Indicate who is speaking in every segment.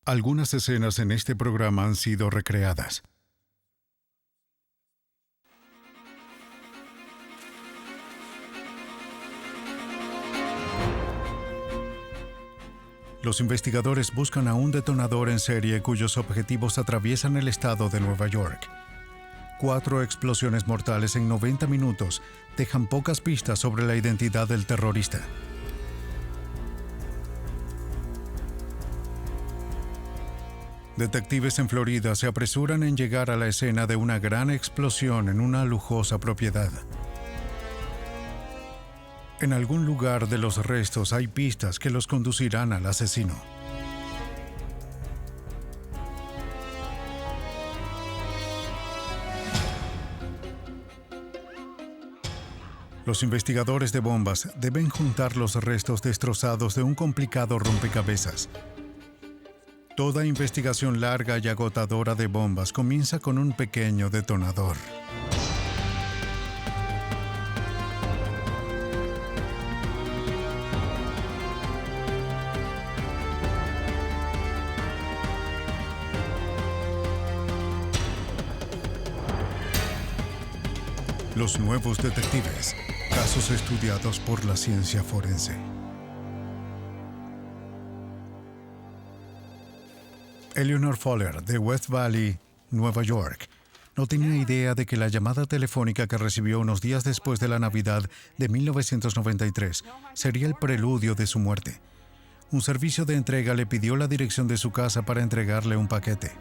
Speaker 1: Algunas escenas en este programa han sido recreadas. Los investigadores buscan a un detonador en serie cuyos objetivos atraviesan el estado de Nueva York. 4 explosiones mortales en 90 minutos dejan pocas pistas sobre la identidad del terrorista. Detectives en Florida se apresuran en llegar a la escena de una gran explosión en una lujosa propiedad. En algún lugar de los restos hay pistas que los conducirán al asesino. Los investigadores de bombas deben juntar los restos destrozados de un complicado rompecabezas. Toda investigación larga y agotadora de bombas comienza con un pequeño detonador. Los nuevos detectives, casos estudiados por la ciencia forense. Eleanor Fuller, de West Valley, Nueva York, no tenía idea de que la llamada telefónica que recibió unos días después de la Navidad de 1993 sería el preludio de su muerte. Un servicio de entrega le pidió la dirección de su casa para entregarle un paquete.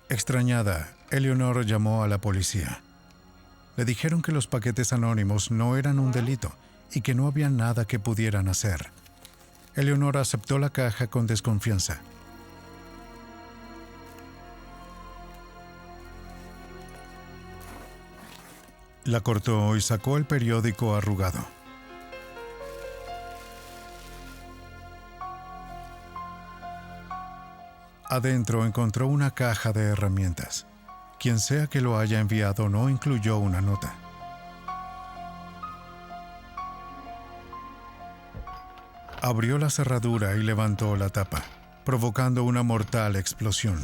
Speaker 1: Extrañada, Eleanor llamó a la policía. Le dijeron que los paquetes anónimos no eran un delito y que no había nada que pudieran hacer. Eleanor aceptó la caja con desconfianza. La cortó y sacó el periódico arrugado. Adentro encontró una caja de herramientas. Quien sea que lo haya enviado no incluyó una nota. Abrió la cerradura y levantó la tapa, provocando una mortal explosión.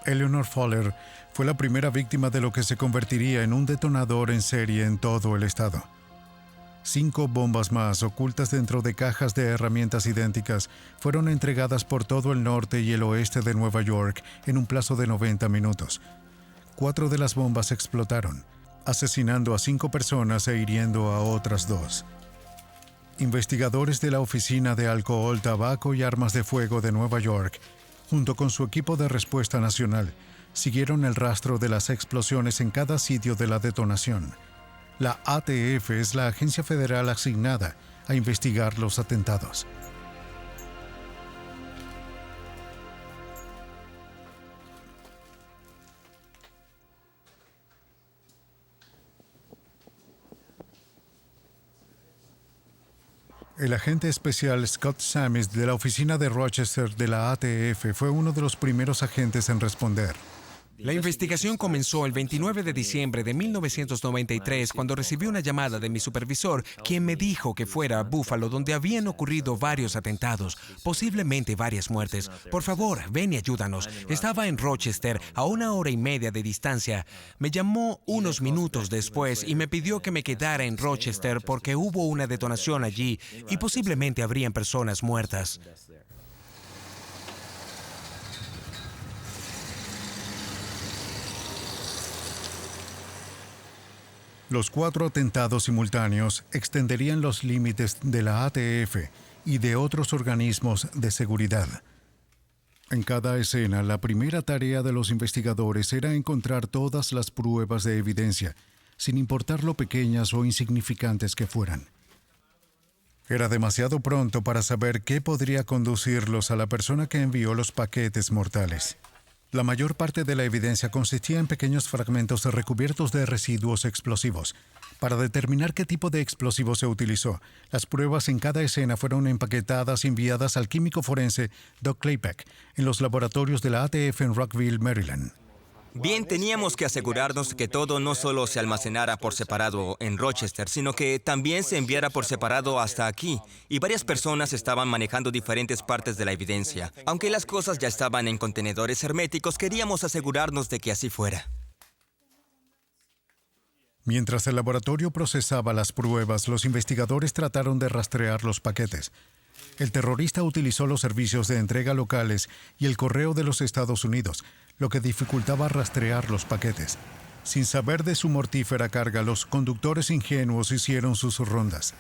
Speaker 1: Eleanor Fuller fue la primera víctima de lo que se convertiría en un detonador en serie en todo el estado. 5 bombas más, ocultas dentro de cajas de herramientas idénticas, fueron entregadas por todo el norte y el oeste de Nueva York en un plazo de 90 minutos. 4 de las bombas explotaron, asesinando a 5 personas e hiriendo a otras 2. Investigadores de la Oficina de Alcohol, Tabaco y Armas de Fuego de Nueva York, junto con su equipo de respuesta nacional, siguieron el rastro de las explosiones en cada sitio de la detonación. La ATF es la agencia federal asignada a investigar los atentados. El agente especial Scott Samis de la oficina de Rochester de la ATF fue uno de los primeros agentes en responder.
Speaker 2: La investigación comenzó el 29 de diciembre de 1993 cuando recibí una llamada de mi supervisor, quien me dijo que fuera a Buffalo, donde habían ocurrido varios atentados, posiblemente varias muertes. Por favor, ven y ayúdanos. Estaba en Rochester, a 1 hora y media de distancia. Me llamó unos minutos después y me pidió que me quedara en Rochester porque hubo una detonación allí y posiblemente habrían personas muertas.
Speaker 1: Los 4 atentados simultáneos extenderían los límites de la ATF y de otros organismos de seguridad. En cada escena, la primera tarea de los investigadores era encontrar todas las pruebas de evidencia, sin importar lo pequeñas o insignificantes que fueran. Era demasiado pronto para saber qué podría conducirlos a la persona que envió los paquetes mortales. La mayor parte de la evidencia consistía en pequeños fragmentos recubiertos de residuos explosivos. Para determinar qué tipo de explosivo se utilizó, las pruebas en cada escena fueron empaquetadas y enviadas al químico forense Doug Klaypeck en los laboratorios de la ATF en Rockville, Maryland.
Speaker 3: Bien, teníamos que asegurarnos que todo no solo se almacenara por separado en Rochester, sino que también se enviara por separado hasta aquí. Y varias personas estaban manejando diferentes partes de la evidencia. Aunque las cosas ya estaban en contenedores herméticos, queríamos asegurarnos de que así fuera.
Speaker 1: Mientras el laboratorio procesaba las pruebas, los investigadores trataron de rastrear los paquetes. El terrorista utilizó los servicios de entrega locales y el correo de los Estados Unidos, lo que dificultaba rastrear los paquetes. Sin saber de su mortífera carga, los conductores ingenuos hicieron sus rondas.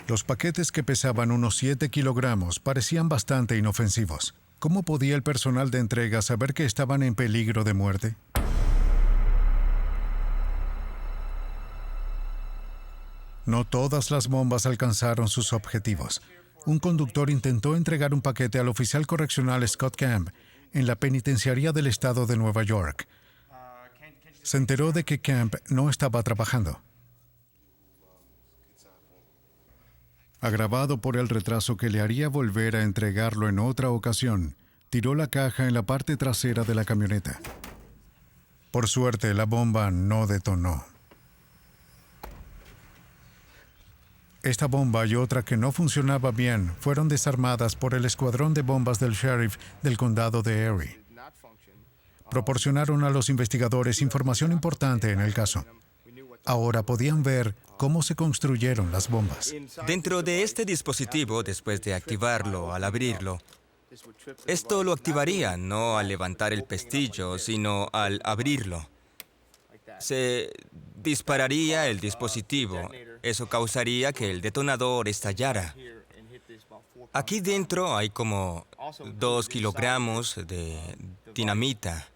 Speaker 1: Los paquetes, que pesaban unos 7 kilogramos, parecían bastante inofensivos. ¿Cómo podía el personal de entrega saber que estaban en peligro de muerte? No todas las bombas alcanzaron sus objetivos. Un conductor intentó entregar un paquete al oficial correccional Scott Camp en la penitenciaría del estado de Nueva York. Se enteró de que Camp no estaba trabajando. Agravado por el retraso que le haría volver a entregarlo en otra ocasión, tiró la caja en la parte trasera de la camioneta. Por suerte, la bomba no detonó. Esta bomba y otra que no funcionaba bien fueron desarmadas por el escuadrón de bombas del sheriff del condado de Erie. Proporcionaron a los investigadores información importante en el caso. Ahora podían ver cómo se construyeron las bombas.
Speaker 3: Dentro de este dispositivo, después de activarlo, al abrirlo, esto lo activaría no al levantar el pestillo, sino al abrirlo. Se dispararía el dispositivo. Eso causaría que el detonador estallara. Aquí dentro hay como 2 kilogramos de dinamita.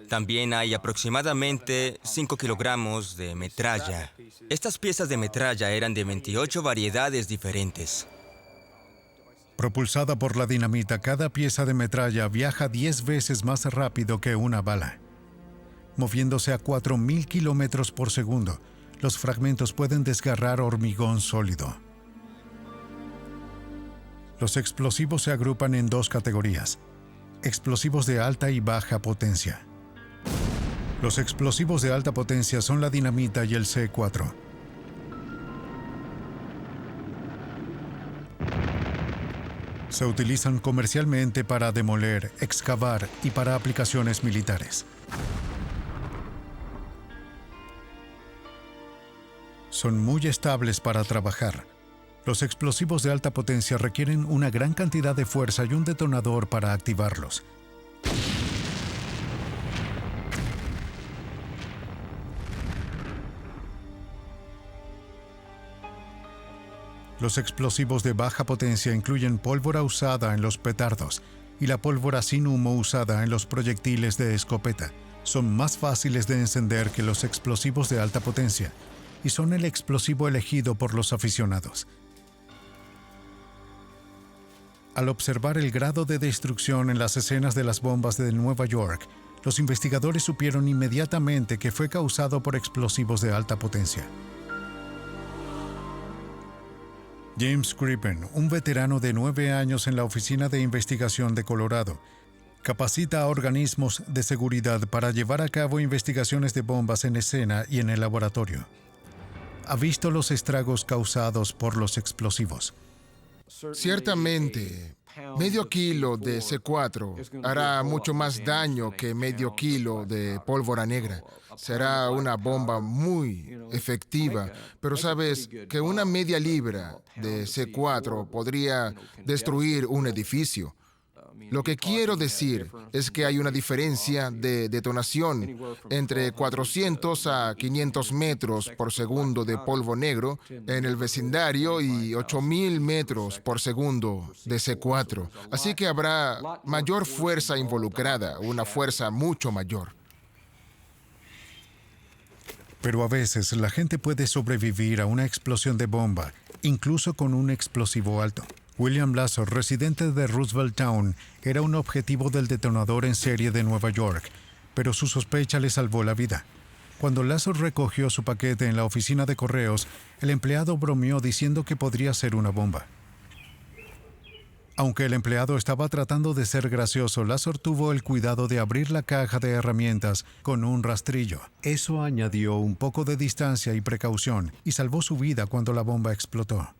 Speaker 3: También hay aproximadamente 5 kilogramos de metralla. Estas piezas de metralla eran de 28 variedades diferentes.
Speaker 1: Propulsada por la dinamita, cada pieza de metralla viaja 10 veces más rápido que una bala. Moviéndose a 4.000 kilómetros por segundo, los fragmentos pueden desgarrar hormigón sólido. Los explosivos se agrupan en 2 categorías: explosivos de alta y baja potencia. Los explosivos de alta potencia son la dinamita y el C4. Se utilizan comercialmente para demoler, excavar y para aplicaciones militares. Son muy estables para trabajar. Los explosivos de alta potencia requieren una gran cantidad de fuerza y un detonador para activarlos. Los explosivos de baja potencia incluyen pólvora usada en los petardos y la pólvora sin humo usada en los proyectiles de escopeta. Son más fáciles de encender que los explosivos de alta potencia y son el explosivo elegido por los aficionados. Al observar el grado de destrucción en las escenas de las bombas de Nueva York, los investigadores supieron inmediatamente que fue causado por explosivos de alta potencia. James Crippen, un veterano de 9 años en la Oficina de Investigación de Colorado, capacita a organismos de seguridad para llevar a cabo investigaciones de bombas en escena y en el laboratorio. Ha visto los estragos causados por los explosivos.
Speaker 4: Ciertamente, medio kilo de C4 hará mucho más daño que medio kilo de pólvora negra. Será una bomba muy efectiva, pero sabes que una media libra de C4 podría destruir un edificio. Lo que quiero decir es que hay una diferencia de detonación entre 400 a 500 metros por segundo de polvo negro en el vecindario y 8.000 metros por segundo de C4. Así que habrá mayor fuerza involucrada, una fuerza mucho mayor.
Speaker 1: Pero a veces la gente puede sobrevivir a una explosión de bomba, incluso con un explosivo alto. William Lazor, residente de Roosevelt Town, era un objetivo del detonador en serie de Nueva York, pero su sospecha le salvó la vida. Cuando Lazor recogió su paquete en la oficina de correos, el empleado bromeó diciendo que podría ser una bomba. Aunque el empleado estaba tratando de ser gracioso, Lazor tuvo el cuidado de abrir la caja de herramientas con un rastrillo. Eso añadió un poco de distancia y precaución y salvó su vida cuando la bomba explotó.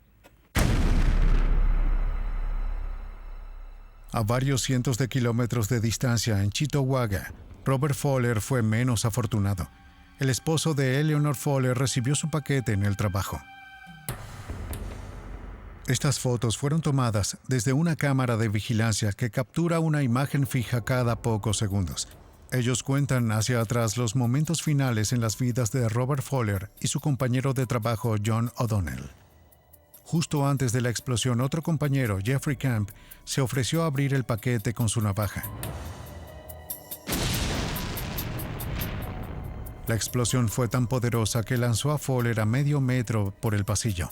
Speaker 1: A varios cientos de kilómetros de distancia en Cheektowaga, Robert Fowler fue menos afortunado. El esposo de Eleanor Fowler recibió su paquete en el trabajo. Estas fotos fueron tomadas desde una cámara de vigilancia que captura una imagen fija cada pocos segundos. Ellos cuentan hacia atrás los momentos finales en las vidas de Robert Fowler y su compañero de trabajo John O'Donnell. Justo antes de la explosión, otro compañero, Jeffrey Camp, se ofreció a abrir el paquete con su navaja. La explosión fue tan poderosa que lanzó a Fowler a medio metro por el pasillo.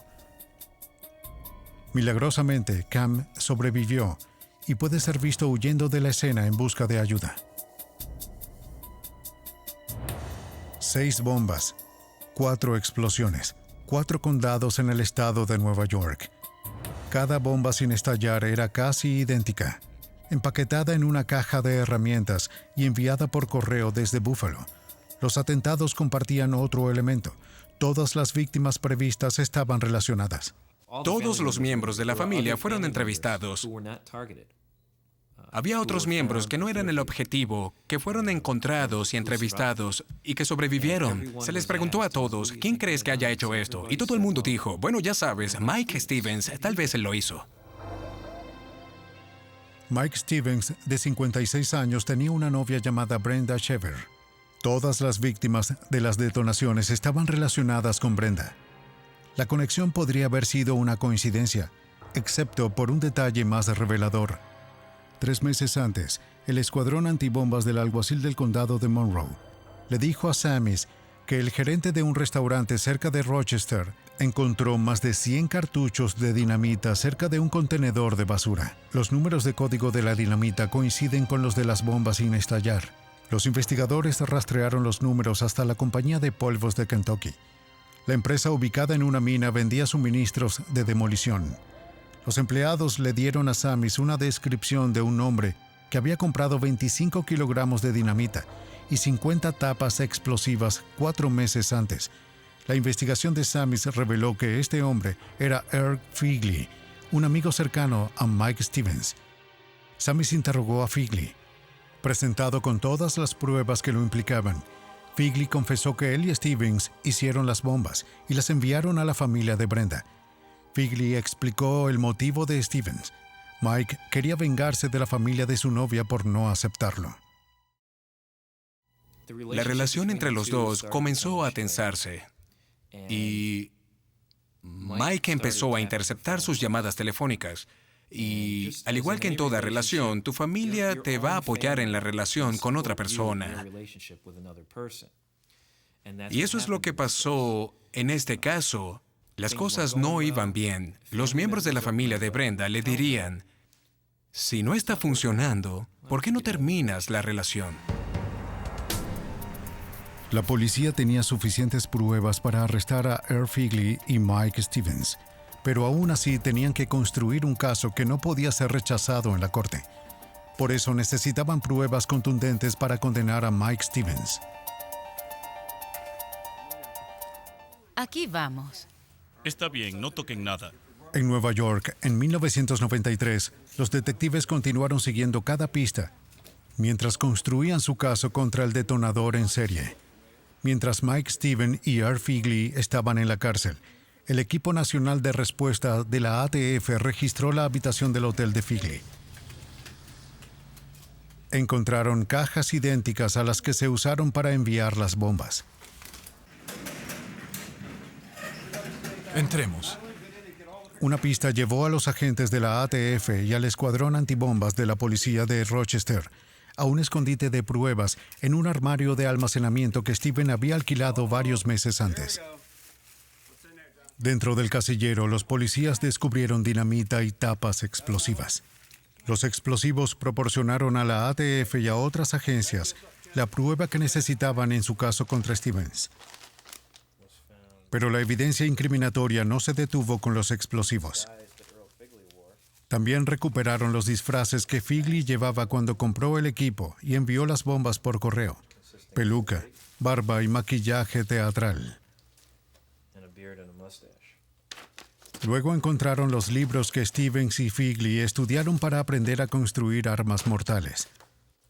Speaker 1: Milagrosamente, Cam sobrevivió y puede ser visto huyendo de la escena en busca de ayuda. 6 bombas, 4 explosiones, 4 condados en el estado de Nueva York. Cada bomba sin estallar era casi idéntica, empaquetada en una caja de herramientas y enviada por correo desde Buffalo. Los atentados compartían otro elemento. Todas las víctimas previstas estaban relacionadas.
Speaker 2: Todos los miembros de la familia fueron entrevistados. Había otros miembros que no eran el objetivo, que fueron encontrados y entrevistados y que sobrevivieron. Se les preguntó a todos, ¿quién crees que haya hecho esto? Y todo el mundo dijo, bueno, ya sabes, Mike Stevens, tal vez él lo hizo.
Speaker 1: Mike Stevens, de 56 años, tenía una novia llamada Brenda Shever. Todas las víctimas de las detonaciones estaban relacionadas con Brenda. La conexión podría haber sido una coincidencia, excepto por un detalle más revelador. 3 meses antes, el escuadrón antibombas del alguacil del condado de Monroe le dijo a Samis que el gerente de un restaurante cerca de Rochester encontró más de 100 cartuchos de dinamita cerca de un contenedor de basura. Los números de código de la dinamita coinciden con los de las bombas sin estallar. Los investigadores rastrearon los números hasta la compañía de polvos de Kentucky. La empresa, ubicada en una mina, vendía suministros de demolición. Los empleados le dieron a Samis una descripción de un hombre que había comprado 25 kilogramos de dinamita y 50 tapas explosivas 4 meses antes. La investigación de Samis reveló que este hombre era Earl Figley, un amigo cercano a Mike Stevens. Samis interrogó a Figley. Presentado con todas las pruebas que lo implicaban, Figley confesó que él y Stevens hicieron las bombas y las enviaron a la familia de Brenda. Figley explicó el motivo de Stevens. Mike quería vengarse de la familia de su novia por no aceptarlo.
Speaker 2: La relación entre los dos comenzó a tensarse y Mike empezó a interceptar sus llamadas telefónicas. Y, al igual que en toda relación, tu familia te va a apoyar en la relación con otra persona. Y eso es lo que pasó en este caso. Las cosas no iban bien. Los miembros de la familia de Brenda le dirían, si no está funcionando, ¿por qué no terminas la relación?
Speaker 1: La policía tenía suficientes pruebas para arrestar a Earl Figley y Mike Stevens, pero aún así tenían que construir un caso que no podía ser rechazado en la corte. Por eso necesitaban pruebas contundentes para condenar a Mike Stevens.
Speaker 5: Aquí vamos.
Speaker 6: Está bien, no toquen nada.
Speaker 1: En Nueva York, en 1993, los detectives continuaron siguiendo cada pista mientras construían su caso contra el detonador en serie. Mientras Mike Stevens y Earl Figley estaban en la cárcel, el equipo nacional de respuesta de la ATF registró la habitación del hotel de Figley. Encontraron cajas idénticas a las que se usaron para enviar las bombas.
Speaker 7: Entremos.
Speaker 1: Una pista llevó a los agentes de la ATF y al escuadrón antibombas de la policía de Rochester a un escondite de pruebas en un armario de almacenamiento que Steven había alquilado varios meses antes. Dentro del casillero, los policías descubrieron dinamita y tapas explosivas. Los explosivos proporcionaron a la ATF y a otras agencias la prueba que necesitaban en su caso contra Stevens. Pero la evidencia incriminatoria no se detuvo con los explosivos. También recuperaron los disfraces que Figley llevaba cuando compró el equipo y envió las bombas por correo: peluca, barba y maquillaje teatral. Luego encontraron los libros que Stevens y Figley estudiaron para aprender a construir armas mortales.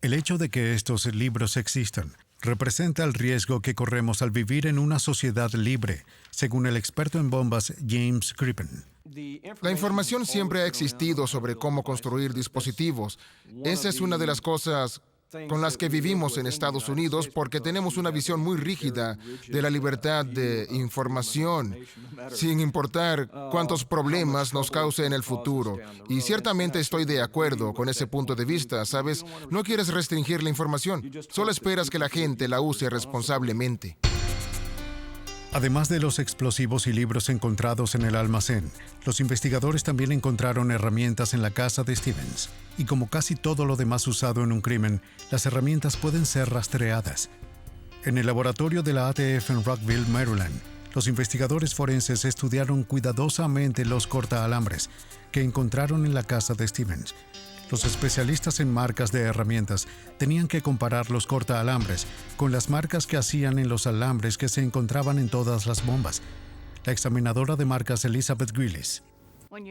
Speaker 1: El hecho de que estos libros existan representa el riesgo que corremos al vivir en una sociedad libre, según el experto en bombas James Crippen.
Speaker 4: La información siempre ha existido sobre cómo construir dispositivos. Esa es una de las cosas con las que vivimos en Estados Unidos, porque tenemos una visión muy rígida de la libertad de información, sin importar cuántos problemas nos cause en el futuro. Y ciertamente estoy de acuerdo con ese punto de vista, ¿sabes? No quieres restringir la información, solo esperas que la gente la use responsablemente.
Speaker 1: Además de los explosivos y libros encontrados en el almacén, los investigadores también encontraron herramientas en la casa de Stevens. Y como casi todo lo demás usado en un crimen, las herramientas pueden ser rastreadas. En el laboratorio de la ATF en Rockville, Maryland, los investigadores forenses estudiaron cuidadosamente los cortaalambres que encontraron en la casa de Stevens. Los especialistas en marcas de herramientas tenían que comparar los cortaalambres con las marcas que hacían en los alambres que se encontraban en todas las bombas. La examinadora de marcas Elizabeth Grillis.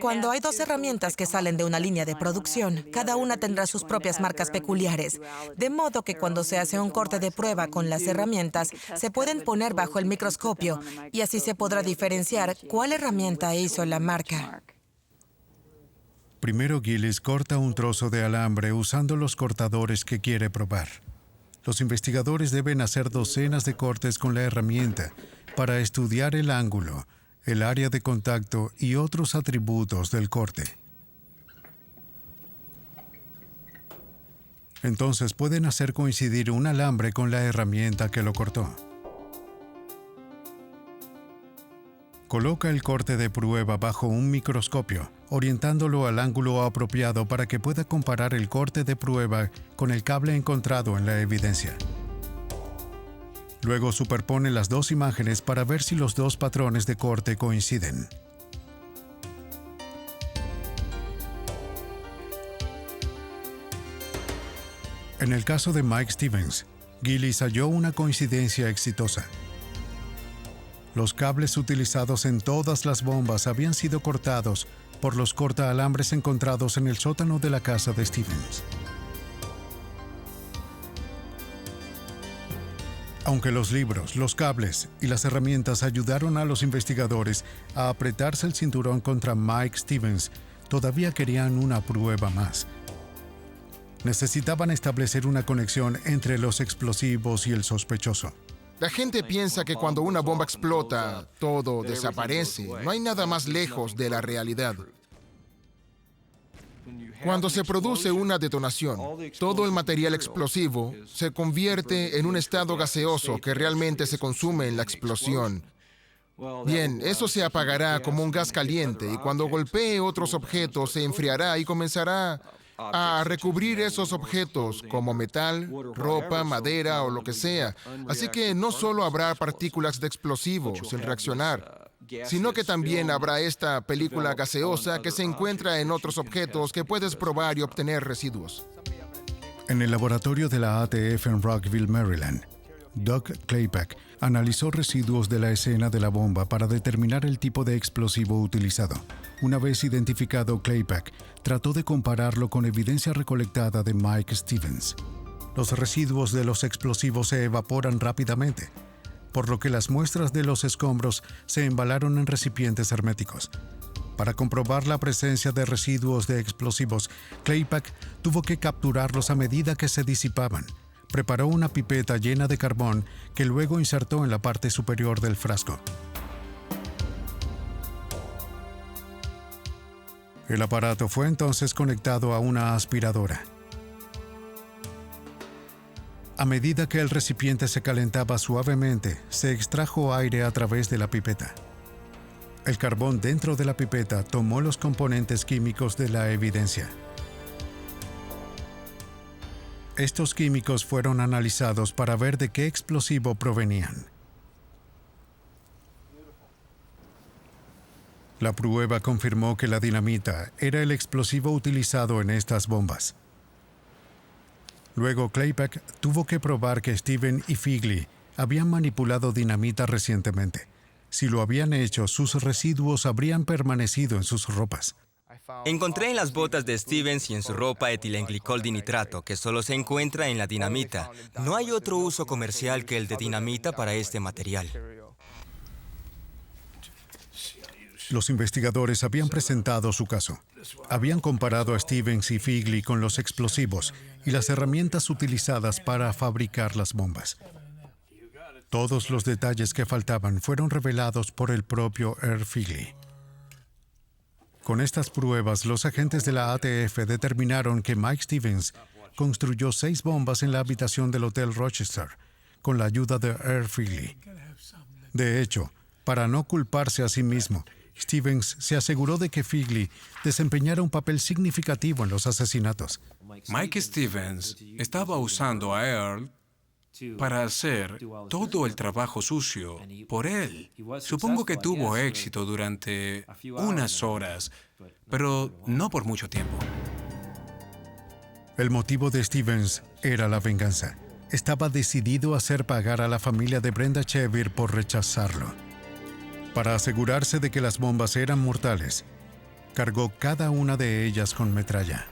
Speaker 7: Cuando hay dos herramientas que salen de una línea de producción, cada una tendrá sus propias marcas peculiares. De modo que cuando se hace un corte de prueba con las herramientas, se pueden poner bajo el microscopio y así se podrá diferenciar cuál herramienta hizo la marca.
Speaker 1: Primero, Gillis corta un trozo de alambre usando los cortadores que quiere probar. Los investigadores deben hacer docenas de cortes con la herramienta para estudiar el ángulo, el área de contacto y otros atributos del corte. Entonces pueden hacer coincidir un alambre con la herramienta que lo cortó. Coloca el corte de prueba bajo un microscopio, orientándolo al ángulo apropiado para que pueda comparar el corte de prueba con el cable encontrado en la evidencia. Luego superpone las dos imágenes para ver si los dos patrones de corte coinciden. En el caso de Mike Stevens, Gillis halló una coincidencia exitosa. Los cables utilizados en todas las bombas habían sido cortados por los cortaalambres encontrados en el sótano de la casa de Stevens. Aunque los libros, los cables y las herramientas ayudaron a los investigadores a apretarse el cinturón contra Mike Stevens, todavía querían una prueba más. Necesitaban establecer una conexión entre los explosivos y el sospechoso.
Speaker 4: La gente piensa que cuando una bomba explota, todo desaparece. No hay nada más lejos de la realidad. Cuando se produce una detonación, todo el material explosivo se convierte en un estado gaseoso que realmente se consume en la explosión. Bien, eso se apagará como un gas caliente y cuando golpee otros objetos se enfriará y comenzará a recubrir esos objetos como metal, ropa, madera o lo que sea. Así que no solo habrá partículas de explosivos sin reaccionar, sino que también habrá esta película gaseosa que se encuentra en otros objetos que puedes probar y obtener residuos.
Speaker 1: En el laboratorio de la ATF en Rockville, Maryland, Doug Claypack analizó residuos de la escena de la bomba para determinar el tipo de explosivo utilizado. Una vez identificado, Claypack trató de compararlo con evidencia recolectada de Mike Stevens. Los residuos de los explosivos se evaporan rápidamente, por lo que las muestras de los escombros se embalaron en recipientes herméticos. Para comprobar la presencia de residuos de explosivos, Claypack tuvo que capturarlos a medida que se disipaban. Preparó una pipeta llena de carbón que luego insertó en la parte superior del frasco. El aparato fue entonces conectado a una aspiradora. A medida que el recipiente se calentaba suavemente, se extrajo aire a través de la pipeta. El carbón dentro de la pipeta tomó los componentes químicos de la evidencia. Estos químicos fueron analizados para ver de qué explosivo provenían. La prueba confirmó que la dinamita era el explosivo utilizado en estas bombas. Luego, Klayback tuvo que probar que Steven y Figley habían manipulado dinamita recientemente. Si lo habían hecho, sus residuos habrían permanecido en sus ropas.
Speaker 3: Encontré en las botas de Stevens y en su ropa etilenglicol dinitrato, que solo se encuentra en la dinamita. No hay otro uso comercial que el de dinamita para este material.
Speaker 1: Los investigadores habían presentado su caso. Habían comparado a Stevens y Figley con los explosivos y las herramientas utilizadas para fabricar las bombas. Todos los detalles que faltaban fueron revelados por el propio Earl Figley. Con estas pruebas, los agentes de la ATF determinaron que Mike Stevens construyó 6 bombas en la habitación del Hotel Rochester, con la ayuda de Earl Figley. De hecho, para no culparse a sí mismo, Stevens se aseguró de que Figley desempeñara un papel significativo en los asesinatos.
Speaker 8: Mike Stevens estaba usando a Earl para hacer todo el trabajo sucio por él. Supongo que tuvo éxito durante unas horas, pero no por mucho tiempo.
Speaker 1: El motivo de Stevens era la venganza. Estaba decidido a hacer pagar a la familia de Brenda Chevir por rechazarlo. Para asegurarse de que las bombas eran mortales, cargó cada una de ellas con metralla.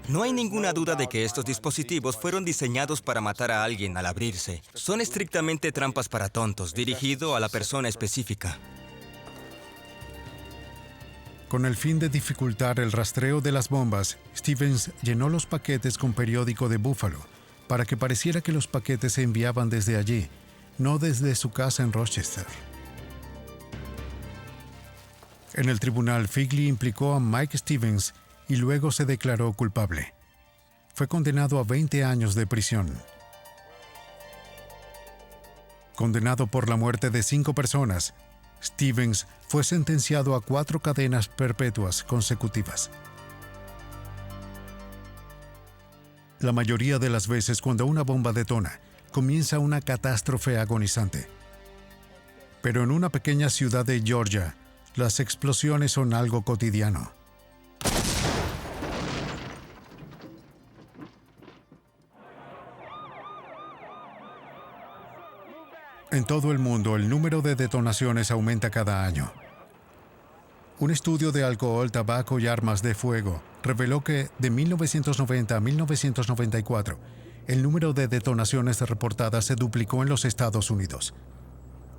Speaker 3: No hay ninguna duda de que estos dispositivos fueron diseñados para matar a alguien al abrirse. Son estrictamente trampas para tontos, dirigido a la persona específica.
Speaker 1: Con el fin de dificultar el rastreo de las bombas, Stevens llenó los paquetes con periódico de Buffalo, para que pareciera que los paquetes se enviaban desde allí, no desde su casa en Rochester. En el tribunal, Figley implicó a Mike Stevens y luego se declaró culpable. Fue condenado a 20 años de prisión. Condenado por la muerte de 5 personas, Stevens fue sentenciado a 4 cadenas perpetuas consecutivas. La mayoría de las veces cuando una bomba detona, comienza una catástrofe agonizante. Pero en una pequeña ciudad de Georgia, las explosiones son algo cotidiano. En todo el mundo, el número de detonaciones aumenta cada año. Un estudio de alcohol, tabaco y armas de fuego reveló que de 1990 a 1994, el número de detonaciones reportadas se duplicó en los Estados Unidos.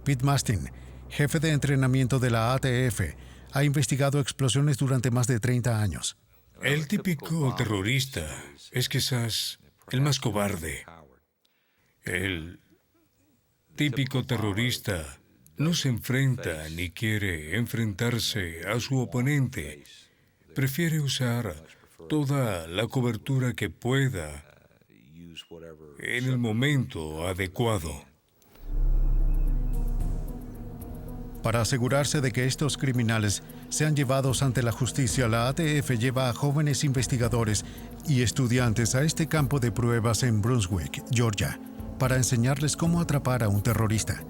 Speaker 1: Pete Mastin, jefe de entrenamiento de la ATF, ha investigado explosiones durante más de 30 años.
Speaker 9: El típico terrorista es quizás el más cobarde. El típico terrorista no se enfrenta ni quiere enfrentarse a su oponente. Prefiere usar toda la cobertura que pueda en el momento adecuado.
Speaker 1: Para asegurarse de que estos criminales sean llevados ante la justicia, la ATF lleva a jóvenes investigadores y estudiantes a este campo de pruebas en Brunswick, Georgia, para enseñarles cómo atrapar a un terrorista.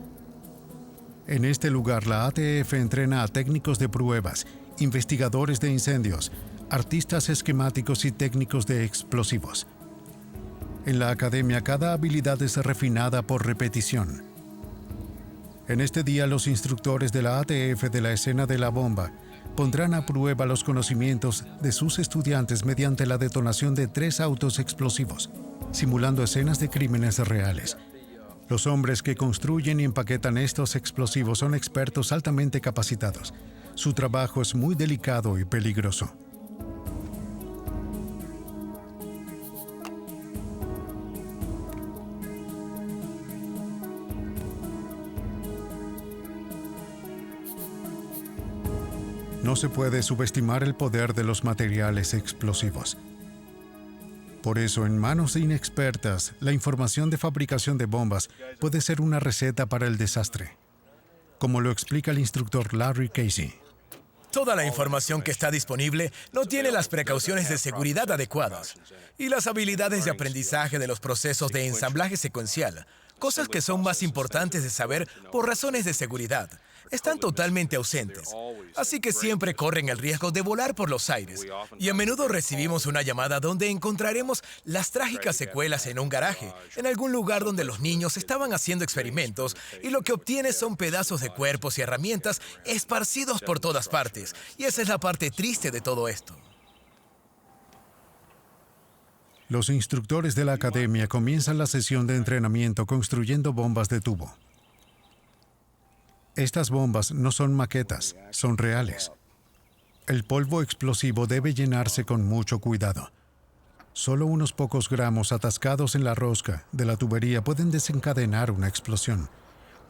Speaker 1: En este lugar, la ATF entrena a técnicos de pruebas, investigadores de incendios, artistas esquemáticos y técnicos de explosivos. En la academia, cada habilidad es refinada por repetición. En este día, los instructores de la ATF de la escena de la bomba pondrán a prueba los conocimientos de sus estudiantes mediante la detonación de 3 autos explosivos, simulando escenas de crímenes reales. Los hombres que construyen y empaquetan estos explosivos son expertos altamente capacitados. Su trabajo es muy delicado y peligroso. No se puede subestimar el poder de los materiales explosivos. Por eso, en manos inexpertas, la información de fabricación de bombas puede ser una receta para el desastre, como lo explica el instructor Larry Casey.
Speaker 10: Toda la información que está disponible no tiene las precauciones de seguridad adecuadas y las habilidades de aprendizaje de los procesos de ensamblaje secuencial, cosas que son más importantes de saber por razones de seguridad, están totalmente ausentes. Así que siempre corren el riesgo de volar por los aires. Y a menudo recibimos una llamada donde encontraremos las trágicas secuelas en un garaje, en algún lugar donde los niños estaban haciendo experimentos y lo que obtienes son pedazos de cuerpos y herramientas esparcidos por todas partes. Y esa es la parte triste de todo esto.
Speaker 1: Los instructores de la academia comienzan la sesión de entrenamiento construyendo bombas de tubo. Estas bombas no son maquetas, son reales. El polvo explosivo debe llenarse con mucho cuidado. Solo unos pocos gramos atascados en la rosca de la tubería pueden desencadenar una explosión.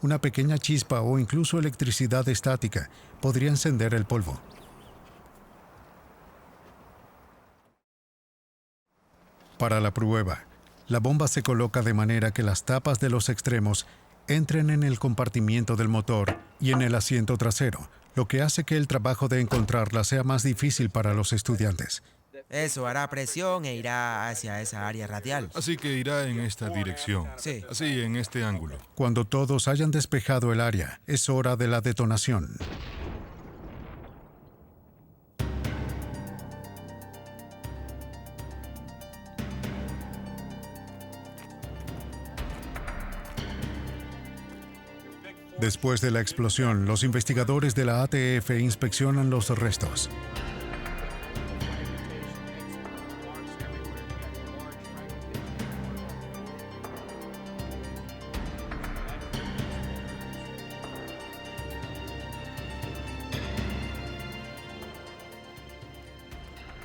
Speaker 1: Una pequeña chispa o incluso electricidad estática podría encender el polvo. Para la prueba, la bomba se coloca de manera que las tapas de los extremos entren en el compartimiento del motor y en el asiento trasero, lo que hace que el trabajo de encontrarla sea más difícil para los estudiantes.
Speaker 11: Eso hará presión e irá hacia esa área radial.
Speaker 12: Así que irá en esta dirección.
Speaker 11: Sí.
Speaker 12: Así, en este ángulo.
Speaker 1: Cuando todos hayan despejado el área, es hora de la detonación. Después de la explosión, los investigadores de la ATF inspeccionan los restos.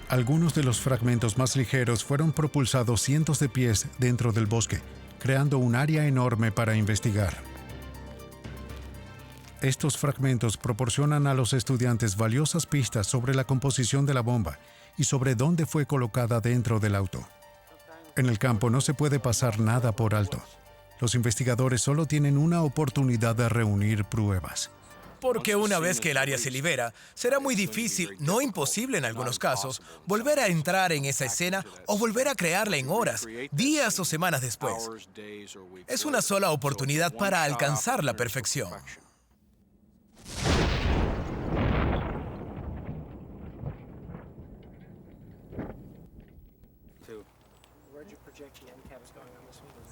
Speaker 1: Algunos de los fragmentos más ligeros fueron propulsados cientos de pies dentro del bosque, creando un área enorme para investigar. Estos fragmentos proporcionan a los estudiantes valiosas pistas sobre la composición de la bomba y sobre dónde fue colocada dentro del auto. En el campo no se puede pasar nada por alto. Los investigadores solo tienen una oportunidad de reunir pruebas.
Speaker 10: Porque una vez que el área se libera, será muy difícil, no imposible en algunos casos, volver a entrar en esa escena o volver a crearla en horas, días o semanas después. Es una sola oportunidad para alcanzar la perfección.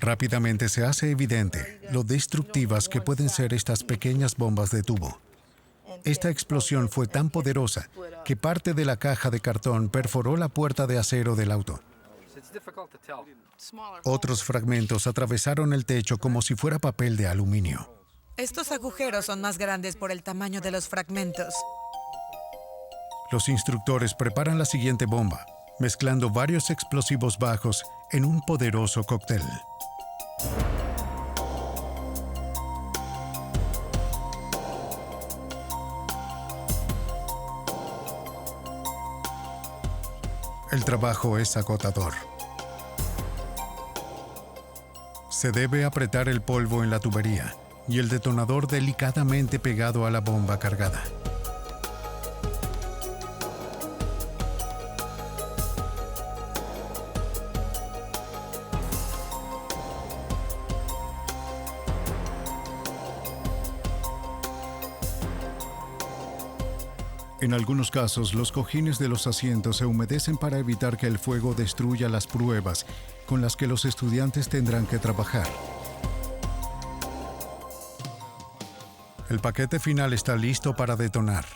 Speaker 1: Rápidamente se hace evidente lo destructivas que pueden ser estas pequeñas bombas de tubo. Esta explosión fue tan poderosa que parte de la caja de cartón perforó la puerta de acero del auto. Otros fragmentos atravesaron el techo como si fuera papel de aluminio.
Speaker 7: Estos agujeros son más grandes por el tamaño de los fragmentos.
Speaker 1: Los instructores preparan la siguiente bomba, mezclando varios explosivos bajos en un poderoso cóctel. El trabajo es agotador. Se debe apretar el polvo en la tubería y el detonador delicadamente pegado a la bomba cargada. En algunos casos, los cojines de los asientos se humedecen para evitar que el fuego destruya las pruebas con las que los estudiantes tendrán que trabajar. El paquete final está listo para detonar.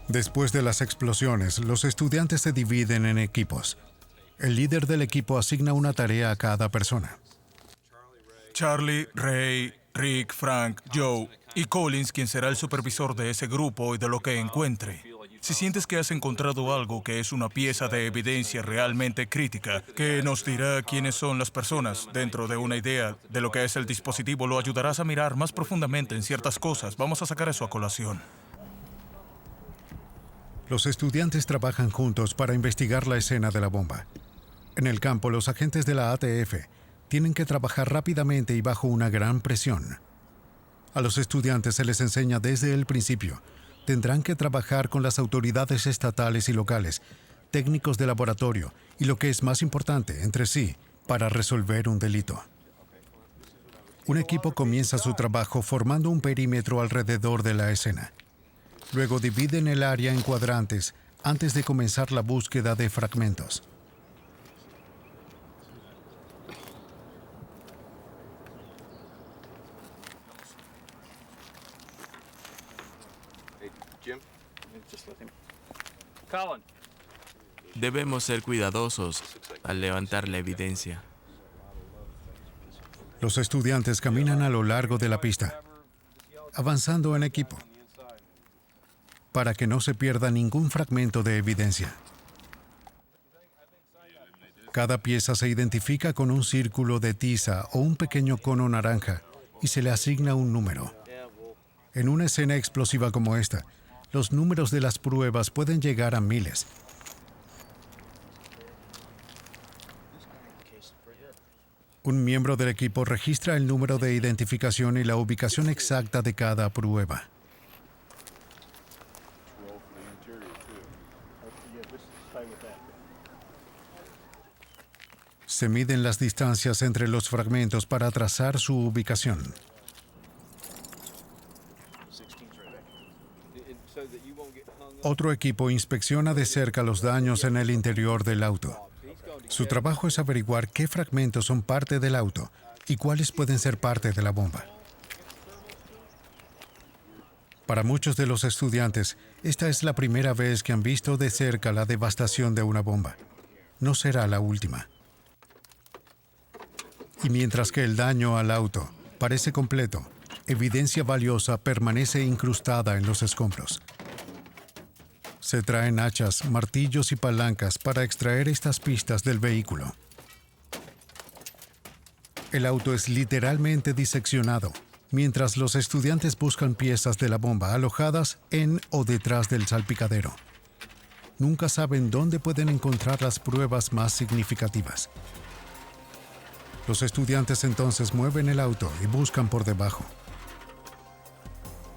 Speaker 1: Después de las explosiones, los estudiantes se dividen en equipos. El líder del equipo asigna una tarea a cada persona.
Speaker 13: Charlie, Ray, Rick, Frank, Joe y Collins, quien será el supervisor de ese grupo y de lo que encuentre. Si sientes que has encontrado algo que es una pieza de evidencia realmente crítica, que nos dirá quiénes son las personas dentro de una idea de lo que es el dispositivo, lo ayudarás a mirar más profundamente en ciertas cosas. Vamos a sacar eso a colación.
Speaker 1: Los estudiantes trabajan juntos para investigar la escena de la bomba. En el campo, los agentes de la ATF tienen que trabajar rápidamente y bajo una gran presión. A los estudiantes se les enseña desde el principio. Tendrán que trabajar con las autoridades estatales y locales, técnicos de laboratorio y, lo que es más importante, entre sí, para resolver un delito. Un equipo comienza su trabajo formando un perímetro alrededor de la escena. Luego dividen el área en cuadrantes antes de comenzar la búsqueda de fragmentos.
Speaker 14: Debemos ser cuidadosos al levantar la evidencia.
Speaker 1: Los estudiantes caminan a lo largo de la pista, avanzando en equipo, para que no se pierda ningún fragmento de evidencia. Cada pieza se identifica con un círculo de tiza o un pequeño cono naranja y se le asigna un número. En una escena explosiva como esta, los números de las pruebas pueden llegar a miles. Un miembro del equipo registra el número de identificación y la ubicación exacta de cada prueba. Se miden las distancias entre los fragmentos para trazar su ubicación. Otro equipo inspecciona de cerca los daños en el interior del auto. Su trabajo es averiguar qué fragmentos son parte del auto y cuáles pueden ser parte de la bomba. Para muchos de los estudiantes, esta es la primera vez que han visto de cerca la devastación de una bomba. No será la última. Y mientras que el daño al auto parece completo, evidencia valiosa permanece incrustada en los escombros. Se traen hachas, martillos y palancas para extraer estas pistas del vehículo. El auto es literalmente diseccionado, mientras los estudiantes buscan piezas de la bomba alojadas en o detrás del salpicadero. Nunca saben dónde pueden encontrar las pruebas más significativas. Los estudiantes entonces mueven el auto y buscan por debajo.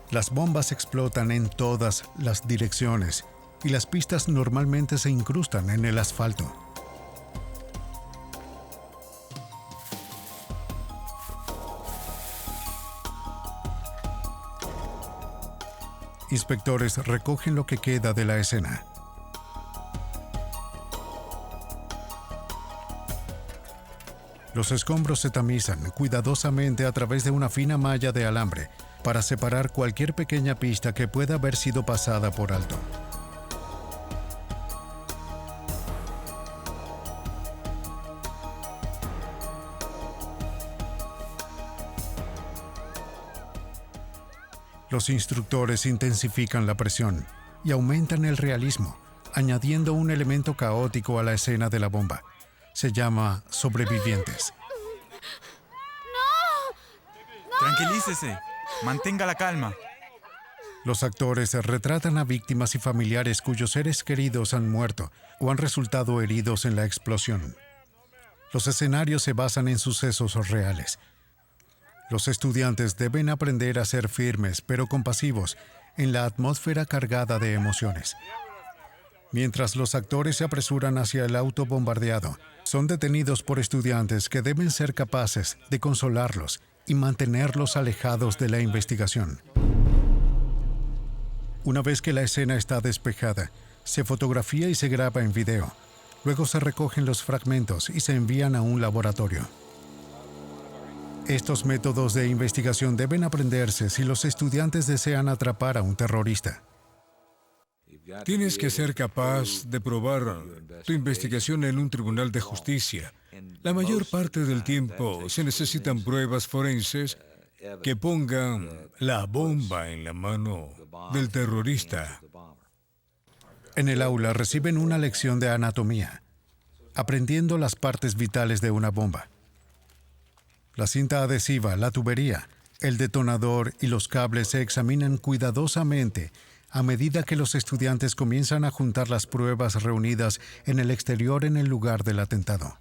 Speaker 1: Las bombas explotan en todas las direcciones y las pistas normalmente se incrustan en el asfalto. Inspectores recogen lo que queda de la escena. Los escombros se tamizan cuidadosamente a través de una fina malla de alambre para separar cualquier pequeña pista que pueda haber sido pasada por alto. Los instructores intensifican la presión y aumentan el realismo, añadiendo un elemento caótico a la escena de la bomba. Se llama sobrevivientes.
Speaker 15: Tranquilícese. Mantenga la calma.
Speaker 1: Los actores retratan a víctimas y familiares cuyos seres queridos han muerto o han resultado heridos en la explosión. Los escenarios se basan en sucesos reales. Los estudiantes deben aprender a ser firmes pero compasivos en la atmósfera cargada de emociones. Mientras los actores se apresuran hacia el auto bombardeado, son detenidos por estudiantes que deben ser capaces de consolarlos y mantenerlos alejados de la investigación. Una vez que la escena está despejada, se fotografía y se graba en video. Luego se recogen los fragmentos y se envían a un laboratorio. Estos métodos de investigación deben aprenderse si los estudiantes desean atrapar a un terrorista.
Speaker 9: Tienes que ser capaz de probar tu investigación en un tribunal de justicia. La mayor parte del tiempo se necesitan pruebas forenses que pongan la bomba en la mano del terrorista.
Speaker 1: En el aula reciben una lección de anatomía, aprendiendo las partes vitales de una bomba. La cinta adhesiva, la tubería, el detonador y los cables se examinan cuidadosamente a medida que los estudiantes comienzan a juntar las pruebas reunidas en el exterior en el lugar del atentado.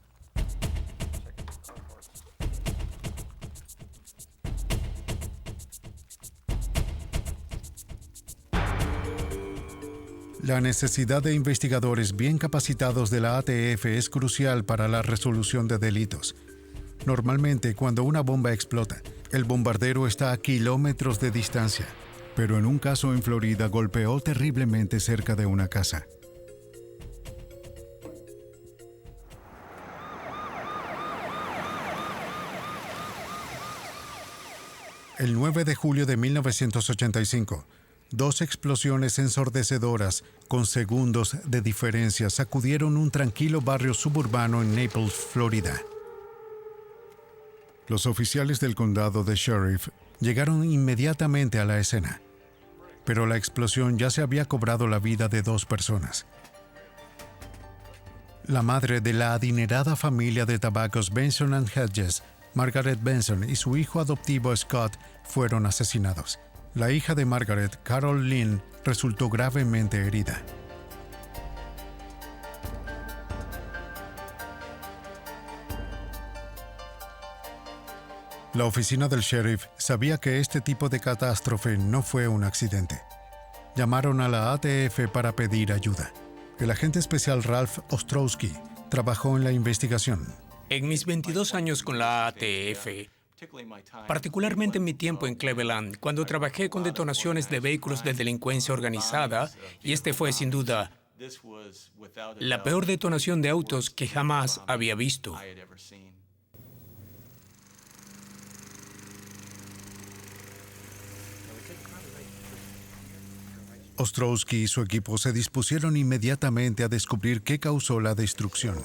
Speaker 1: La necesidad de investigadores bien capacitados de la ATF es crucial para la resolución de delitos. Normalmente, cuando una bomba explota, el bombardero está a kilómetros de distancia, pero en un caso en Florida golpeó terriblemente cerca de una casa. El 9 de julio de 1985, 2 explosiones ensordecedoras con segundos de diferencia sacudieron un tranquilo barrio suburbano en Naples, Florida. Los oficiales del condado de Sheriff llegaron inmediatamente a la escena, pero la explosión ya se había cobrado la vida de 2 personas. La madre de la adinerada familia de tabacos Benson and Hedges, Margaret Benson, y su hijo adoptivo Scott fueron asesinados. La hija de Margaret, Carol Lynn, resultó gravemente herida. La oficina del sheriff sabía que este tipo de catástrofe no fue un accidente. Llamaron a la ATF para pedir ayuda. El agente especial Ralph Ostrowski trabajó en la investigación.
Speaker 16: En mis 22 años con la ATF, particularmente en mi tiempo en Cleveland, cuando trabajé con detonaciones de vehículos de delincuencia organizada, y este fue sin duda la peor detonación de autos que jamás había visto.
Speaker 1: Ostrowski y su equipo se dispusieron inmediatamente a descubrir qué causó la destrucción.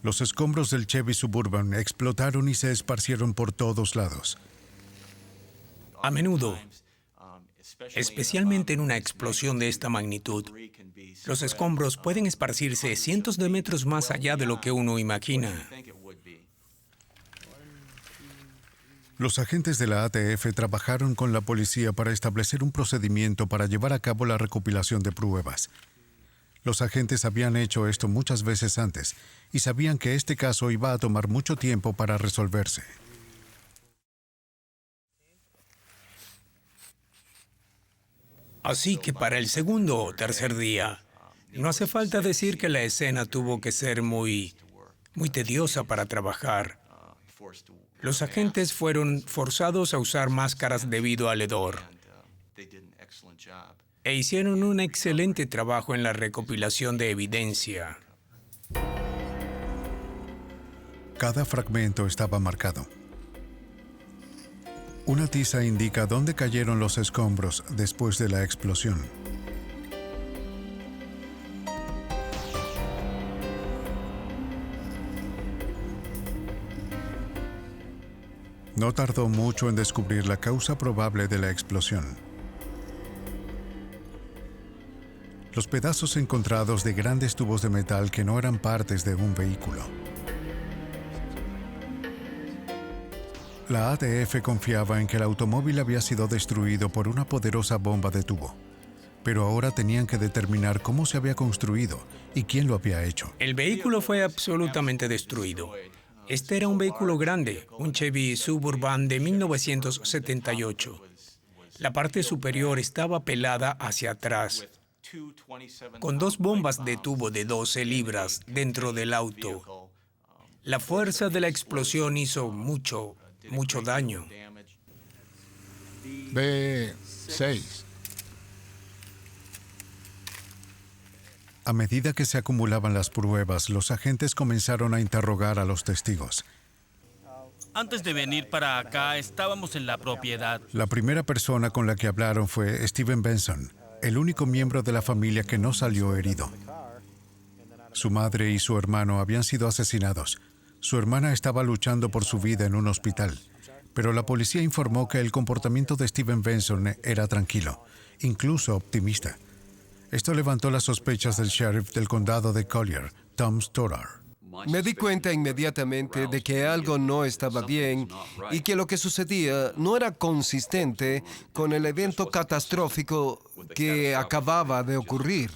Speaker 1: Los escombros del Chevy Suburban explotaron y se esparcieron por todos lados.
Speaker 16: A menudo, especialmente en una explosión de esta magnitud, los escombros pueden esparcirse cientos de metros más allá de lo que uno imagina.
Speaker 1: Los agentes de la ATF trabajaron con la policía para establecer un procedimiento para llevar a cabo la recopilación de pruebas. Los agentes habían hecho esto muchas veces antes y sabían que este caso iba a tomar mucho tiempo para resolverse.
Speaker 16: Así que para el segundo o tercer día, no hace falta decir que la escena tuvo que ser muy tediosa para trabajar. Los agentes fueron forzados a usar máscaras debido al hedor. E hicieron un excelente trabajo en la recopilación de evidencia.
Speaker 1: Cada fragmento estaba marcado. Una tiza indica dónde cayeron los escombros después de la explosión. No tardó mucho en descubrir la causa probable de la explosión. Los pedazos encontrados de grandes tubos de metal que no eran partes de un vehículo. La ATF confiaba en que el automóvil había sido destruido por una poderosa bomba de tubo, pero ahora tenían que determinar cómo se había construido y quién lo había hecho.
Speaker 16: El vehículo fue absolutamente destruido. Este era un vehículo grande, un Chevy Suburban de 1978. La parte superior estaba pelada hacia atrás, con 2 bombas de tubo de 12 libras dentro del auto. La fuerza de la explosión hizo mucho daño.
Speaker 4: B6.
Speaker 1: A medida que se acumulaban las pruebas, los agentes comenzaron a interrogar a los testigos.
Speaker 6: Antes de venir para acá, estábamos en la propiedad.
Speaker 1: La primera persona con la que hablaron fue Steven Benson, el único miembro de la familia que no salió herido. Su madre y su hermano habían sido asesinados. Su hermana estaba luchando por su vida en un hospital, Pero la policía informó que el comportamiento de Steven Benson era tranquilo, incluso optimista. Esto levantó las sospechas del sheriff del condado de Collier, Tom Stoddard.
Speaker 17: Me di cuenta inmediatamente de que algo no estaba bien y que lo que sucedía no era consistente con el evento catastrófico que acababa de ocurrir.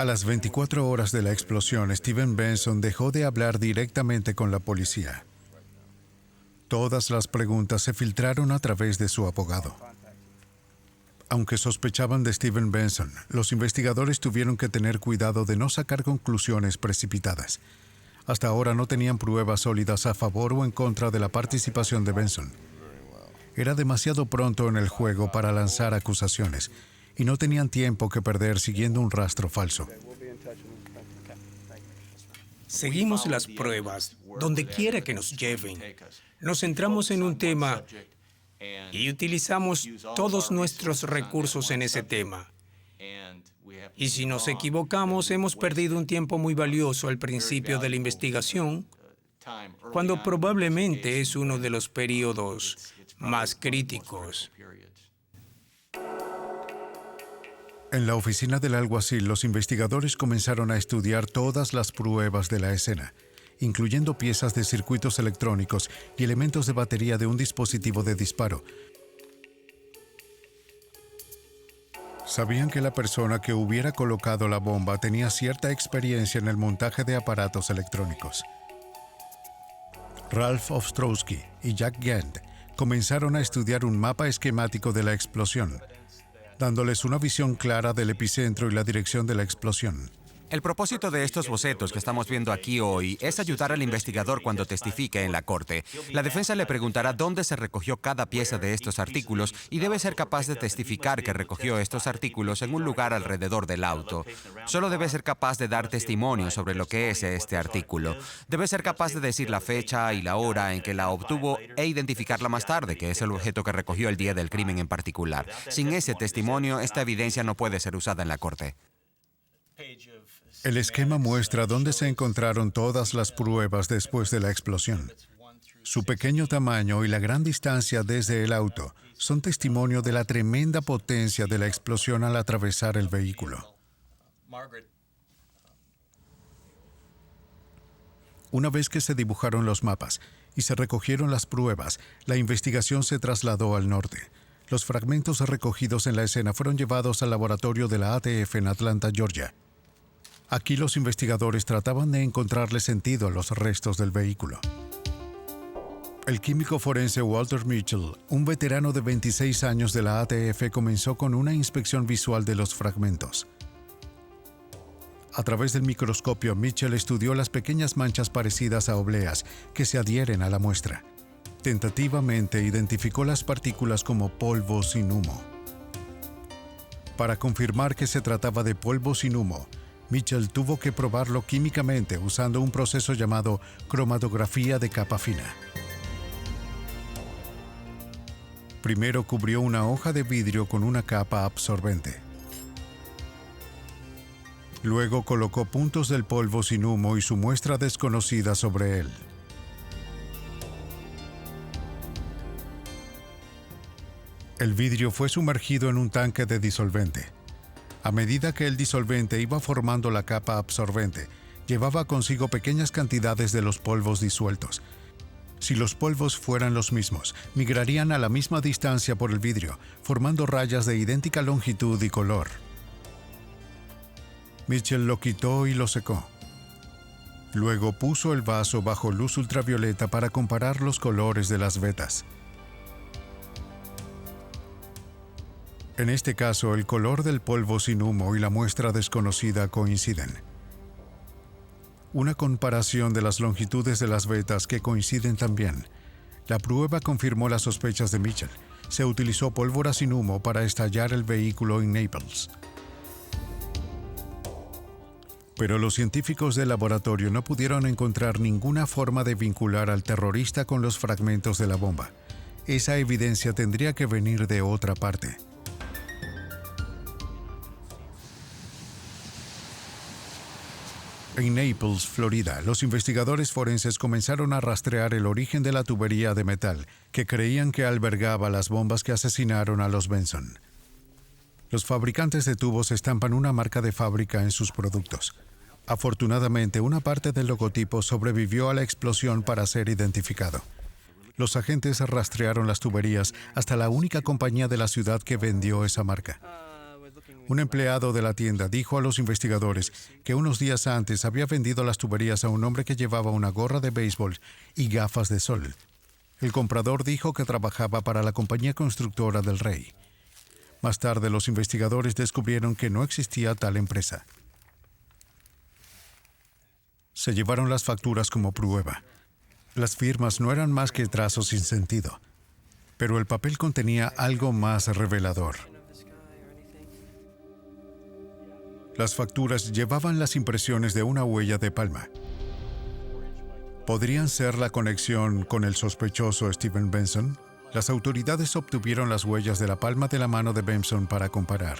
Speaker 1: A las 24 horas de la explosión, Steven Benson dejó de hablar directamente con la policía. Todas las preguntas se filtraron a través de su abogado. Aunque sospechaban de Steven Benson, los investigadores tuvieron que tener cuidado de no sacar conclusiones precipitadas. Hasta ahora no tenían pruebas sólidas a favor o en contra de la participación de Benson. Era demasiado pronto en el juego para lanzar acusaciones y no tenían tiempo que perder siguiendo un rastro falso.
Speaker 16: Seguimos las pruebas donde quiera que nos lleven. Nos centramos en un tema y utilizamos todos nuestros recursos en ese tema. Y si nos equivocamos, hemos perdido un tiempo muy valioso al principio de la investigación, cuando probablemente es uno de los periodos más críticos.
Speaker 1: En la oficina del alguacil, los investigadores comenzaron a estudiar todas las pruebas de la escena, incluyendo piezas de circuitos electrónicos y elementos de batería de un dispositivo de disparo. Sabían que la persona que hubiera colocado la bomba tenía cierta experiencia en el montaje de aparatos electrónicos. Ralph Ostrowski y Jack Gant comenzaron a estudiar un mapa esquemático de la explosión, dándoles una visión clara del epicentro y la dirección de la explosión.
Speaker 18: El propósito de estos bocetos que estamos viendo aquí hoy es ayudar al investigador cuando testifique en la corte. La defensa le preguntará dónde se recogió cada pieza de estos artículos y debe ser capaz de testificar que recogió estos artículos en un lugar alrededor del auto. Solo debe ser capaz de dar testimonio sobre lo que es este artículo. Debe ser capaz de decir la fecha y la hora en que la obtuvo e identificarla más tarde, que es el objeto que recogió el día del crimen en particular. Sin ese testimonio, esta evidencia no puede ser usada en la corte.
Speaker 1: El esquema muestra dónde se encontraron todas las pruebas después de la explosión. Su pequeño tamaño y la gran distancia desde el auto son testimonio de la tremenda potencia de la explosión al atravesar el vehículo. Una vez que se dibujaron los mapas y se recogieron las pruebas, la investigación se trasladó al norte. Los fragmentos recogidos en la escena fueron llevados al laboratorio de la ATF en Atlanta, Georgia. Aquí los investigadores trataban de encontrarle sentido a los restos del vehículo. El químico forense Walter Mitchell, un veterano de 26 años de la ATF, comenzó con una inspección visual de los fragmentos. A través del microscopio, Mitchell estudió las pequeñas manchas parecidas a obleas que se adhieren a la muestra. Tentativamente identificó las partículas como polvo sin humo. Para confirmar que se trataba de polvo sin humo, Mitchell tuvo que probarlo químicamente usando un proceso llamado cromatografía de capa fina. Primero cubrió una hoja de vidrio con una capa absorbente. Luego colocó puntos del polvo sin humo y su muestra desconocida sobre él. El vidrio fue sumergido en un tanque de disolvente. A medida que el disolvente iba formando la capa absorbente, llevaba consigo pequeñas cantidades de los polvos disueltos. Si los polvos fueran los mismos, migrarían a la misma distancia por el vidrio, formando rayas de idéntica longitud y color. Mitchell lo quitó y lo secó. Luego puso el vaso bajo luz ultravioleta para comparar los colores de las vetas. En este caso, el color del polvo sin humo y la muestra desconocida coinciden. Una comparación de las longitudes de las vetas que coinciden también. La prueba confirmó las sospechas de Mitchell. Se utilizó pólvora sin humo para estallar el vehículo en Naples. Pero los científicos del laboratorio no pudieron encontrar ninguna forma de vincular al terrorista con los fragmentos de la bomba. Esa evidencia tendría que venir de otra parte. En Naples, Florida, los investigadores forenses comenzaron a rastrear el origen de la tubería de metal que creían que albergaba las bombas que asesinaron a los Benson. Los fabricantes de tubos estampan una marca de fábrica en sus productos. Afortunadamente, una parte del logotipo sobrevivió a la explosión para ser identificado. Los agentes rastrearon las tuberías hasta la única compañía de la ciudad que vendió esa marca. Un empleado de la tienda dijo a los investigadores que unos días antes había vendido las tuberías a un hombre que llevaba una gorra de béisbol y gafas de sol. El comprador dijo que trabajaba para la compañía constructora del rey. Más tarde, los investigadores descubrieron que no existía tal empresa. Se llevaron las facturas como prueba. Las firmas no eran más que trazos sin sentido, pero el papel contenía algo más revelador. Las facturas llevaban las impresiones de una huella de palma. ¿Podrían ser la conexión con el sospechoso Steven Benson? Las autoridades obtuvieron las huellas de la palma de la mano de Benson para comparar.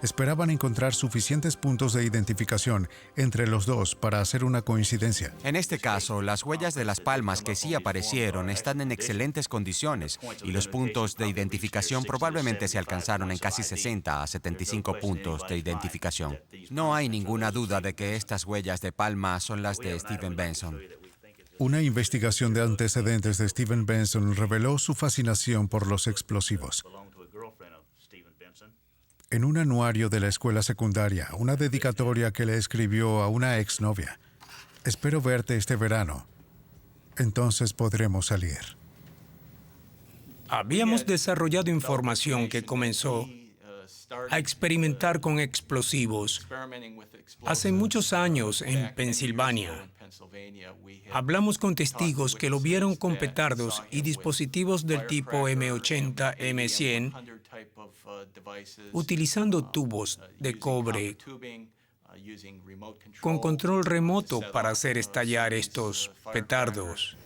Speaker 1: Esperaban encontrar suficientes puntos de identificación entre los dos para hacer una coincidencia.
Speaker 18: En este caso, las huellas de las palmas que sí aparecieron están en excelentes condiciones y los puntos de identificación probablemente se alcanzaron en casi 60 a 75 puntos de identificación. No hay ninguna duda de que estas huellas de palma son las de Steven Benson.
Speaker 1: Una investigación de antecedentes de Steven Benson reveló su fascinación por los explosivos. En un anuario de la escuela secundaria, una dedicatoria que le escribió a una exnovia: «Espero verte este verano. Entonces podremos salir».
Speaker 16: Habíamos desarrollado información que comenzó a experimentar con explosivos hace muchos años en Pensilvania. Hablamos con testigos que lo vieron con petardos y dispositivos del tipo M80, M100, utilizando tubos de cobre con control remoto para hacer estallar estos petardos.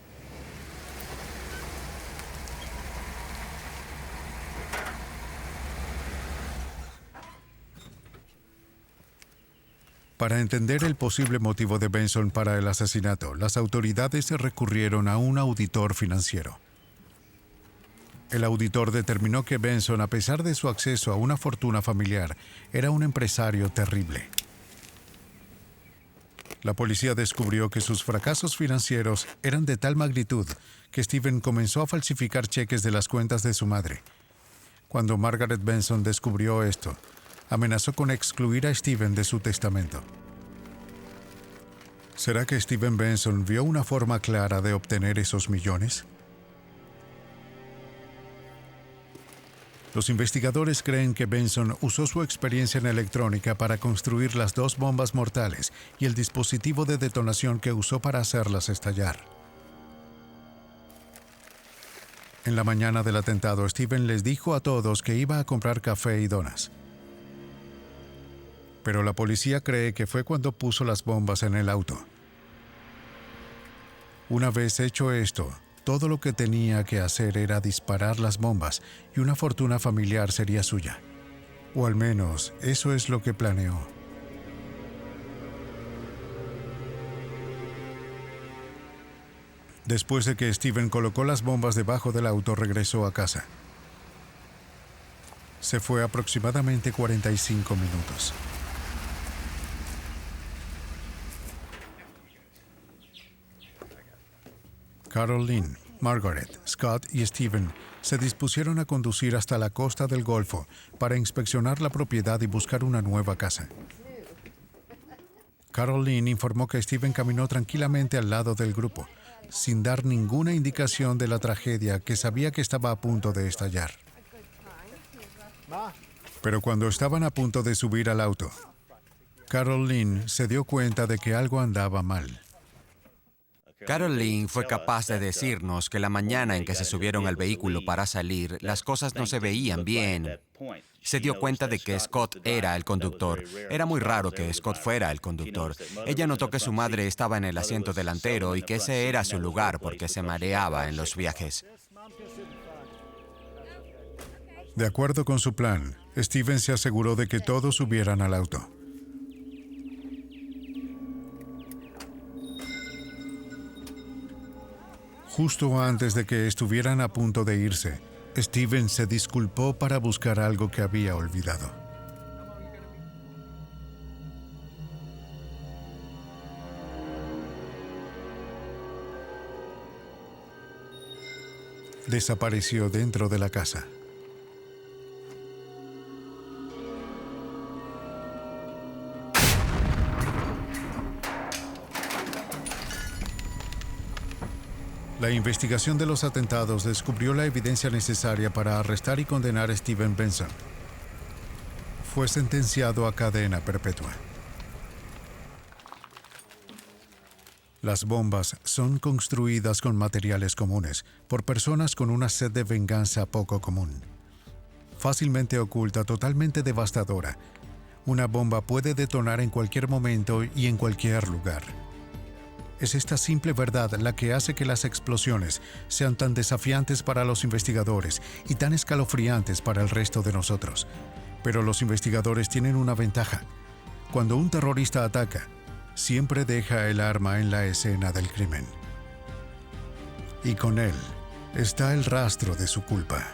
Speaker 1: Para entender el posible motivo de Benson para el asesinato, las autoridades recurrieron a un auditor financiero. El auditor determinó que Benson, a pesar de su acceso a una fortuna familiar, era un empresario terrible. La policía descubrió que sus fracasos financieros eran de tal magnitud que Steven comenzó a falsificar cheques de las cuentas de su madre. Cuando Margaret Benson descubrió esto, amenazó con excluir a Steven de su testamento. ¿Será que Steven Benson vio una forma clara de obtener esos millones? Los investigadores creen que Benson usó su experiencia en electrónica para construir las dos bombas mortales y el dispositivo de detonación que usó para hacerlas estallar. En la mañana del atentado, Steven les dijo a todos que iba a comprar café y donas. Pero la policía cree que fue cuando puso las bombas en el auto. Una vez hecho esto, todo lo que tenía que hacer era disparar las bombas y una fortuna familiar sería suya. O al menos, eso es lo que planeó. Después de que Steven colocó las bombas debajo del auto, regresó a casa. Se fue aproximadamente 45 minutos. Carol Lynn, Margaret, Scott y Steven se dispusieron a conducir hasta la costa del Golfo para inspeccionar la propiedad y buscar una nueva casa. Carol Lynn informó que Steven caminó tranquilamente al lado del grupo, sin dar ninguna indicación de la tragedia que sabía que estaba a punto de estallar. Pero cuando estaban a punto de subir al auto, Carol Lynn se dio cuenta de que algo andaba mal.
Speaker 18: Carol Lynn fue capaz de decirnos que la mañana en que se subieron al vehículo para salir, las cosas no se veían bien. Se dio cuenta de que Scott era el conductor. Era muy raro que Scott fuera el conductor. Ella notó que su madre estaba en el asiento delantero y que ese era su lugar porque se mareaba en los viajes.
Speaker 1: De acuerdo con su plan, Steven se aseguró de que todos subieran al auto. Justo antes de que estuvieran a punto de irse, Steven se disculpó para buscar algo que había olvidado. Desapareció dentro de la casa. La investigación de los atentados descubrió la evidencia necesaria para arrestar y condenar a Steven Benson. Fue sentenciado a cadena perpetua. Las bombas son construidas con materiales comunes por personas con una sed de venganza poco común. Fácilmente oculta, totalmente devastadora, una bomba puede detonar en cualquier momento y en cualquier lugar. Es esta simple verdad la que hace que las explosiones sean tan desafiantes para los investigadores y tan escalofriantes para el resto de nosotros. Pero los investigadores tienen una ventaja. Cuando un terrorista ataca, siempre deja el arma en la escena del crimen. Y con él está el rastro de su culpa.